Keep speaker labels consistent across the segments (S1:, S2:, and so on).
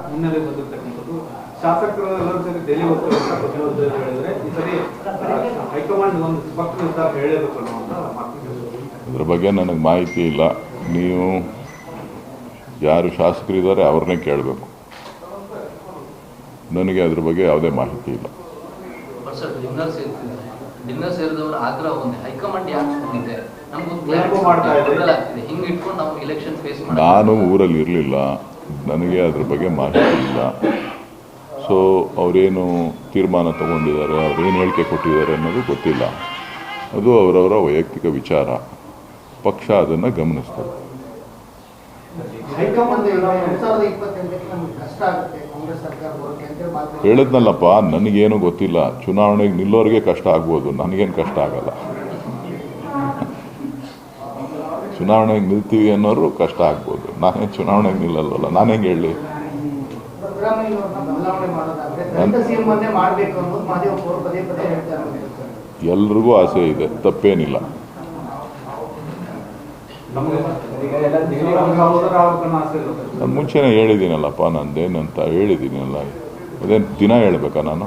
S1: ಮುನ್ನೆಲೆ ಬಂದಿರತಕ್ಕಂಥದ್ದು. ಶಾಸಕರು ಎಲ್ಲರೂ ಸರಿ ದೆಹಲಿ ಹೋಗ್ತಾರೆ ಪ್ರತಿರೋಧ ಹೇಳಿದ್ರೆ ಈ ಸರಿ ಹೈಕಮಾಂಡ್ ಒಂದು ಸ್ಪಷ್ಟ ನಿರ್ಧಾರ ಹೇಳಬೇಕು ಅನ್ನುವಂಥ ಮಾತು.
S2: ಅದ್ರ ಬಗ್ಗೆ ನನಗೆ ಮಾಹಿತಿ ಇಲ್ಲ. ನೀವು ಯಾರು ಶಾಸಕರಿದ್ದಾರೆ ಅವ್ರನ್ನೇ ಕೇಳಬೇಕು. ನನಗೆ ಅದ್ರ ಬಗ್ಗೆ ಯಾವುದೇ ಮಾಹಿತಿ ಇಲ್ಲ.
S3: ಡಿನ್ನರ್ ಸೇರಿದವರ ಆಗ್ರಹ ಒಂದೇ, ಹೈಕಮಾಂಡ್ ಯಾಕೆ ನಾನು
S2: ಊರಲ್ಲಿ ಇರಲಿಲ್ಲ, ನನಗೆ ಅದ್ರ ಬಗ್ಗೆ ಮಾಹಿತಿ ಇಲ್ಲ. ಸೊ ಅವರೇನು ತೀರ್ಮಾನ ತಗೊಂಡಿದ್ದಾರೆ, ಅವ್ರೇನು ಹೇಳಿಕೆ ಕೊಟ್ಟಿದ್ದಾರೆ ಅನ್ನೋದು ಗೊತ್ತಿಲ್ಲ. ಅದು ಅವರವರ ವೈಯಕ್ತಿಕ ವಿಚಾರ. ಪಕ್ಷ ಅದನ್ನು ಗಮನಿಸ್ತದೆ. ಹೇಳಿದ್ನಲ್ಲಪ್ಪ, ನನಗೇನು ಗೊತ್ತಿಲ್ಲ. ಚುನಾವಣೆಗೆ ನಿಲ್ಲೋರಿಗೆ ಕಷ್ಟ ಆಗ್ಬೋದು, ನನಗೇನು ಕಷ್ಟ ಆಗಲ್ಲ. ಚುನಾವಣೆಗೆ ನಿಲ್ತೀವಿ ಅನ್ನೋರು ಕಷ್ಟ ಆಗ್ಬೋದು, ನಾನೇನು ಚುನಾವಣೆಗೆ ನಿಲ್ಲಲ್ವಲ್ಲ, ನಾನು ಹೆಂಗೆ ಹೇಳಿ. ಎಲ್ರಿಗೂ ಆಸೆ ಇದೆ, ತಪ್ಪೇನಿಲ್ಲ. ನಾನು ಮುಂಚೆನೇ ಹೇಳಿದ್ದೀನಲ್ಲಪ್ಪ, ನಂದೇನಂತ ಹೇಳಿದ್ದೀನಲ್ಲ. ಅದೇನು ದಿನ ಹೇಳ್ಬೇಕಾ ನಾನು?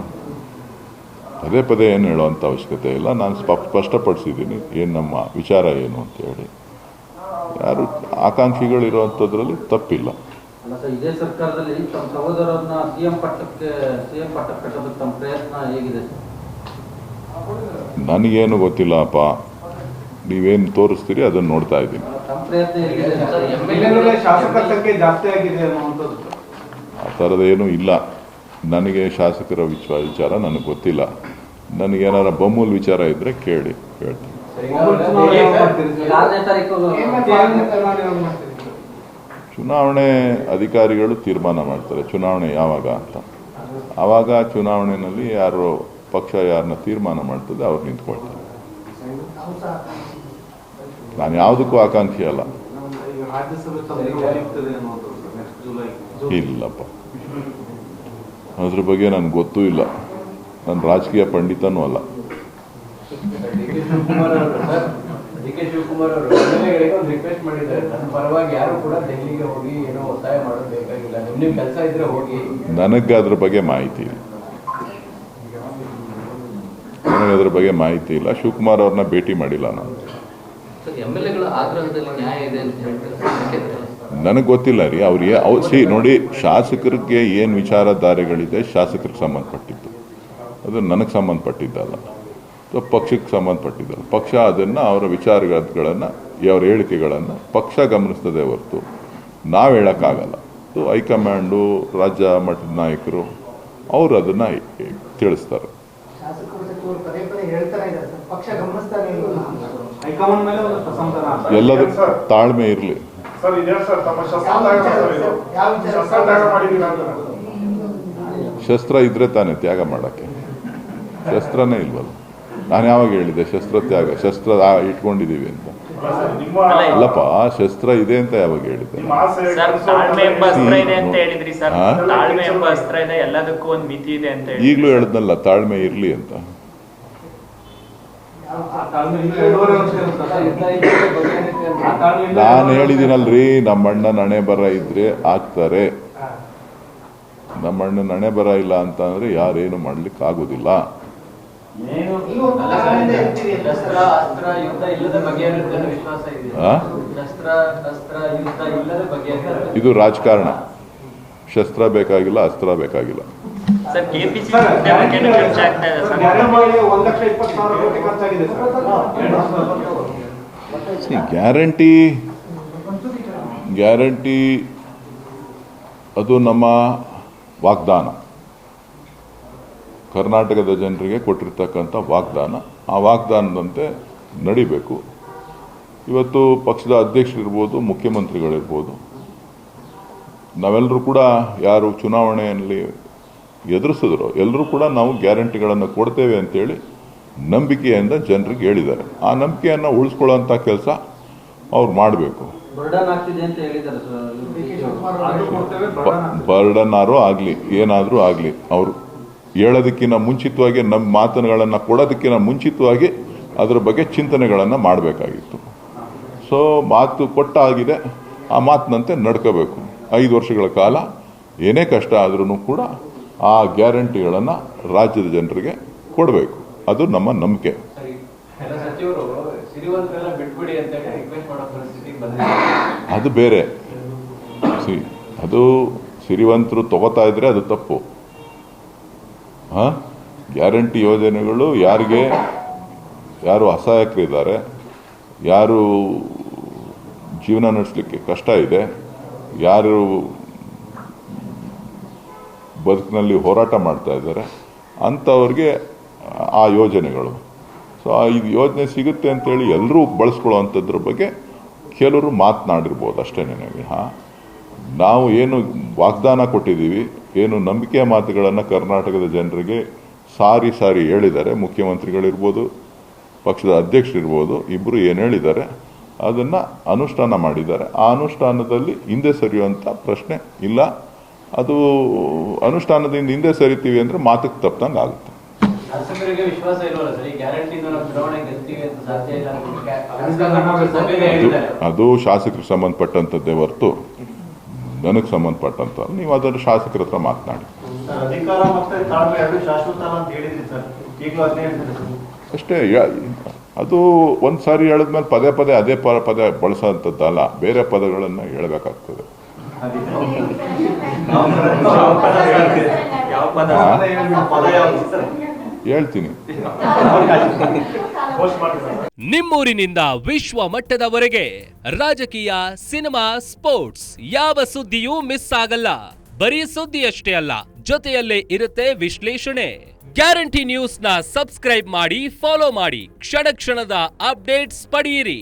S2: ಪದೇ ಪದೇ ಏನು ಹೇಳೋವಂಥ ಅವಶ್ಯಕತೆ ಇಲ್ಲ. ನಾನು ಸ್ಪಷ್ಟಪಡಿಸಿದ್ದೀನಿ ಏನು ನಮ್ಮ ವಿಚಾರ ಏನು ಅಂತ ಹೇಳಿ. ಯಾರು ಆಕಾಂಕ್ಷಿಗಳಿರುವಂಥದ್ರಲ್ಲಿ ತಪ್ಪಿಲ್ಲ.
S4: ಇದೇ ಸರ್ಕಾರದಲ್ಲಿ ತಮ್ಮ ಸಹೋದರರನ್ನ ಸಿಎಂ ಪಟ್ಟಕ್ಕೆ ಕಟ್ಟೋದಕ್ಕೆ ತಮ್ಮ ಪ್ರಯತ್ನ ಹೇಗಿದೆ?
S2: ನನಗೇನು ಗೊತ್ತಿಲ್ಲಪ್ಪ, ನೀವೇನು ತೋರಿಸ್ತೀರಿ ಅದನ್ನು ನೋಡ್ತಾ ಇದ್ದೀನಿ. ಆ ಥರದ್ದೇನೂ ಇಲ್ಲ. ನನಗೆ ಶಾಸಕರ ವಿಚಾರ ನನಗೆ ಗೊತ್ತಿಲ್ಲ. ನನಗೇನಾರ ಬೊಮ್ಮೂಲ್ ವಿಚಾರ ಇದ್ದರೆ ಕೇಳಿ, ಹೇಳ್ತೀನಿ. ಚುನಾವಣೆ ಅಧಿಕಾರಿಗಳು ತೀರ್ಮಾನ ಮಾಡ್ತಾರೆ ಚುನಾವಣೆ ಯಾವಾಗ ಅಂತ. ಆವಾಗ ಚುನಾವಣೆಯಲ್ಲಿ ಯಾರು ಪಕ್ಷ ಯಾರನ್ನ ತೀರ್ಮಾನ ಮಾಡ್ತದೆ ಅವ್ರು ನಿಂತ್ಕೊಳ್ತಾರೆ. ನಾನು ಯಾವುದಕ್ಕೂ ಆಕಾಂಕ್ಷಿ ಅಲ್ಲ. ಇಲ್ಲಪ್ಪ, ಅದ್ರ ಬಗ್ಗೆ ನನಗೆ ಗೊತ್ತೂ ಇಲ್ಲ. ನಾನು ರಾಜಕೀಯ ಪಂಡಿತನೂ ಅಲ್ಲ.
S5: ಡಿ.ಕೆ. ಶಿವಕುಮಾರ್ ಅವರು ಒಂದು ರಿಕ್ವೆಸ್ಟ್ ಮಾಡಿದ್ದಾರೆ, ನನ್ನ ಪರವಾಗಿ ಯಾರು ಕೂಡ ದೆಹಲಿಗೆ ಹೋಗಿ ಏನೋ ಒತ್ತಾಯ ಮಾಡೋದು ಬೇಕಾಗಿಲ್ಲ, ನಿಮ್ಮ ಕೆಲಸ ಇದ್ರೆ ಹೋಗಿ.
S2: ನನಗೆ ಅದ್ರ ಬಗ್ಗೆ ಮಾಹಿತಿ ಇಲ್ಲ. ನನಗೆ ಅದ್ರ ಬಗ್ಗೆ ಮಾಹಿತಿ ಇಲ್ಲ. ಶಿವಕುಮಾರ್ ಅವ್ರನ್ನ ಭೇಟಿ ಮಾಡಿಲ್ಲ ನಾನು. ನನಗೆ ಗೊತ್ತಿಲ್ಲ ರೀ. ಅವ್ರಿಗೆ ನೋಡಿ, ಶಾಸಕರಿಗೆ ಏನು ವಿಚಾರಧಾರೆಗಳಿದೆ ಶಾಸಕರಿಗೆ ಸಂಬಂಧಪಟ್ಟಿದ್ದು, ಅದು ನನಗೆ ಸಂಬಂಧಪಟ್ಟಿದ್ದಲ್ಲ, ಪಕ್ಷಕ್ಕೆ ಸಂಬಂಧಪಟ್ಟಿದ್ದಲ್ಲ. ಪಕ್ಷ ಅದನ್ನು ಅವರ ವಿಚಾರಗಳನ್ನು ಅವರ ಹೇಳಿಕೆಗಳನ್ನು ಪಕ್ಷ ಗಮನಿಸ್ತದೆ ಹೊರತು ನಾವು ಹೇಳೋಕ್ಕಾಗಲ್ಲ. ಹೈಕಮಾಂಡು, ರಾಜ್ಯ ಮಟ್ಟದ ನಾಯಕರು ಅವರು ಅದನ್ನು ತಿಳಿಸ್ತಾರೆ. ಎಲ್ಲದೂ ತಾಳ್ಮೆ ಇರಲಿ. ಶಸ್ತ್ರ ಇದ್ರೆ ತಾನೇ ತ್ಯಾಗ ಮಾಡೋಕ್ಕೆ. ಶಸ್ತ್ರನೇ ಇಲ್ವಲ್ಲ. ನಾನು ಯಾವಾಗ ಹೇಳಿದೆ ಶಸ್ತ್ರ ತ್ಯಾಗ, ಶಸ್ತ್ರ ಇಟ್ಕೊಂಡಿದ್ದೀವಿ ಅಂತ? ಅಲ್ಲಪ್ಪ, ಶಸ್ತ್ರ ಇದೆ ಅಂತ ಯಾವಾಗ ಹೇಳಿದ್ದೆ? ಈಗಲೂ ಹೇಳಿದ್ನಲ್ಲ, ತಾಳ್ಮೆ ಇರಲಿ ಅಂತ. ನಾನು ಹೇಳಿದ್ದೀನಲ್ರಿ, ನಮ್ಮಣ್ಣನ ಹಣೆ ಬರ ಇದ್ರೆ ಆಗ್ತಾರೆ. ನಮ್ಮಣ್ಣನ ಹಣೆ ಬರ ಇಲ್ಲ ಅಂತ ಅಂದ್ರೆ ಯಾರೇನು ಮಾಡ್ಲಿಕ್ಕೆ ಆಗುದಿಲ್ಲ. ಇದು ರಾಜಕಾರಣ. ಶಸ್ತ್ರ ಬೇಕಾಗಿಲ್ಲ, ಅಸ್ತ್ರ ಬೇಕಾಗಿಲ್ಲ. ಗ್ಯಾರಂಟಿ ಅದು ನಮ್ಮ ವಾಗ್ದಾನ, ಕರ್ನಾಟಕದ ಜನರಿಗೆ ಕೊಟ್ಟಿರ್ತಕ್ಕಂಥ ವಾಗ್ದಾನ. ಆ ವಾಗ್ದಾನದಂತೆ ನಡಿಬೇಕು. ಇವತ್ತು ಪಕ್ಷದ ಅಧ್ಯಕ್ಷರಿರ್ಬೋದು, ಮುಖ್ಯಮಂತ್ರಿಗಳಿರ್ಬೋದು, ನಾವೆಲ್ಲರೂ ಕೂಡ ಯಾರು ಚುನಾವಣೆಯಲ್ಲಿ ಎದುರಿಸಿದ್ರು ಎಲ್ಲರೂ ಕೂಡ ನಾವು ಗ್ಯಾರಂಟಿಗಳನ್ನು ಕೊಡ್ತೇವೆ ಅಂತೇಳಿ ನಂಬಿಕೆಯಿಂದ ಜನರಿಗೆ ಹೇಳಿದ್ದಾರೆ. ಆ ನಂಬಿಕೆಯನ್ನು ಉಳಿಸ್ಕೊಳ್ಳೋಂಥ ಕೆಲಸ ಅವ್ರು ಮಾಡಬೇಕು. ಬರ್ಡನ್ನಾರು ಆಗಲಿ, ಏನಾದರೂ ಆಗಲಿ, ಅವರು ಹೇಳೋದಕ್ಕಿಂತ ಮುಂಚಿತವಾಗಿ, ನಮ್ಮ ಮಾತುಗಳನ್ನು ಕೊಡೋದಕ್ಕಿಂತ ಮುಂಚಿತವಾಗಿ ಅದರ ಬಗ್ಗೆ ಚಿಂತನೆಗಳನ್ನು ಮಾಡಬೇಕಾಗಿತ್ತು. ಸೊ ಮಾತು ಕೊಟ್ಟಾಗಿದೆ, ಆ ಮಾತಿನಂತೆ ನಡ್ಕೋಬೇಕು. 5 ವರ್ಷಗಳ ಕಾಲ ಏನೇ ಕಷ್ಟ ಆದ್ರೂ ಕೂಡ ಆ ಗ್ಯಾರಂಟಿಗಳನ್ನು ರಾಜ್ಯದ ಜನರಿಗೆ ಕೊಡಬೇಕು. ಅದು ನಮ್ಮ ನಂಬಿಕೆ.
S5: ಸರಿ, ಎಲ್ಲ ಸಚಿವರು ಸಿರಿವಂತರೆಲ್ಲ ಬಿಟ್ಬಿಡಿ ಅಂತ ಹೇಳಿ ರಿಕ್ವೆಸ್ಟ್ ಮಾಡೋ ಪರಿಸ್ಥಿತಿಗೆ ಬಂದಿದೆ.
S2: ಅದು ಬೇರೆ. ಅದು ಸಿರಿವಂತರು ತಗೋತಾ ಇದ್ರೆ ಅದು ತಪ್ಪು. ಗ್ಯಾರಂಟಿ ಯೋಜನೆಗಳು ಯಾರು ಅಸಹಾಯಕರಿದ್ದಾರೆ, ಯಾರು ಜೀವನ ನಡೆಸಲಿಕ್ಕೆ ಕಷ್ಟ ಇದೆ, ಯಾರು ಬದುಕಿನಲ್ಲಿ ಹೋರಾಟ ಮಾಡ್ತಾ ಇದ್ದಾರೆ ಅಂಥವ್ರಿಗೆ ಆ ಯೋಜನೆಗಳು. ಸೊ ಈ ಯೋಜನೆ ಸಿಗುತ್ತೆ ಅಂತೇಳಿ ಎಲ್ಲರೂ ಬಳಸ್ಕೊಳ್ಳೋವಂಥದ್ರ ಬಗ್ಗೆ ಕೆಲವರು ಮಾತನಾಡಿರ್ಬೋದು ಅಷ್ಟೇ. ನಾವು ಏನು ವಾಗ್ದಾನ ಕೊಟ್ಟಿದ್ದೀವಿ, ಏನು ನಂಬಿಕೆಯ ಮಾತುಗಳನ್ನು ಕರ್ನಾಟಕದ ಜನರಿಗೆ ಸಾರಿ ಹೇಳಿದ್ದಾರೆ. ಮುಖ್ಯಮಂತ್ರಿಗಳಿರ್ಬೋದು, ಪಕ್ಷದ ಅಧ್ಯಕ್ಷರಿರ್ಬೋದು, ಇಬ್ಬರು ಏನು ಹೇಳಿದ್ದಾರೆ ಅದನ್ನು ಅನುಷ್ಠಾನ ಮಾಡಿದ್ದಾರೆ. ಆ ಅನುಷ್ಠಾನದಲ್ಲಿ ಹಿಂದೆ ಸರಿಯುವಂಥ ಪ್ರಶ್ನೆ ಇಲ್ಲ. ಅದು ಅನುಷ್ಠಾನದಿಂದ ಹಿಂದೆ ಸರಿತೀವಿ ಅಂದರೆ ಮಾತಕ್ಕೆ ತಪ್ಪದಂಗೆ ಆಗುತ್ತೆ.
S5: ಶಾಸಕರಿಗೆ ವಿಶ್ವಾಸ ಇಲ್ವಲ್ಲ ಸರ್, ಈ ಗ್ಯಾರಂಟಿಯಿಂದ ನಾವು ಚುನಾವಣೆ ಗೆಲ್ತೀವಿ ಅಂತ ಸಾಧ್ಯ ಇಲ್ಲ
S2: ಅದು ಶಾಸಕರಿಗೆ ಸಂಬಂಧಪಟ್ಟಂಥದ್ದೇ ಹೊರತು ನನಗೆ ಸಂಬಂಧಪಟ್ಟಂತ. ನೀವು ಅದನ್ನು ಶಾಸಕರ ಹತ್ರ ಮಾತನಾಡಿ.
S6: ಅಧಿಕಾರ ಮತ್ತೆ ತಾಳ್ಮೆ ಎರಡು ಶಾಶ್ವತ ಅಂತ ಹೇಳಿದ್ರಿ ಸರ್, ಈಗಲೂ ಅದೇ ಹೇಳ್ತಾರೆ
S2: ಅಷ್ಟೇ. ಅದು ಒಂದು ಸಾರಿ ಹೇಳಿದ್ಮೇಲೆ ಪದೇ ಅದೇ ಪದ ಬಳಸೋಂಥದ್ದಲ್ಲ, ಬೇರೆ ಪದಗಳನ್ನು ಹೇಳಬೇಕಾಗ್ತದೆ. ಹೇಳ್ತೀನಿ.
S7: ನಿಮ್ಮೂರಿನಿಂದ ವಿಶ್ವ ಮಟ್ಟದವರೆಗೆ ರಾಜಕೀಯ, ಸಿನಿಮಾ, ಸ್ಪೋರ್ಟ್ಸ್ ಯಾವ ಸುದ್ದಿಯೂ ಮಿಸ್ ಆಗಲ್ಲ. ಬರೀ ಸುದ್ದಿಯಷ್ಟೇ ಅಲ್ಲ, ಜೊತೆಯಲ್ಲೇ ಇರುತ್ತೆ ವಿಶ್ಲೇಷಣೆ. ಗ್ಯಾರಂಟಿ ನ್ಯೂಸ್ ನ ಸಬ್ಸ್ಕ್ರೈಬ್ ಮಾಡಿ, ಫಾಲೋ ಮಾಡಿ, ಕ್ಷಣ ಕ್ಷಣದ ಅಪ್ಡೇಟ್ಸ್ ಪಡೆಯಿರಿ.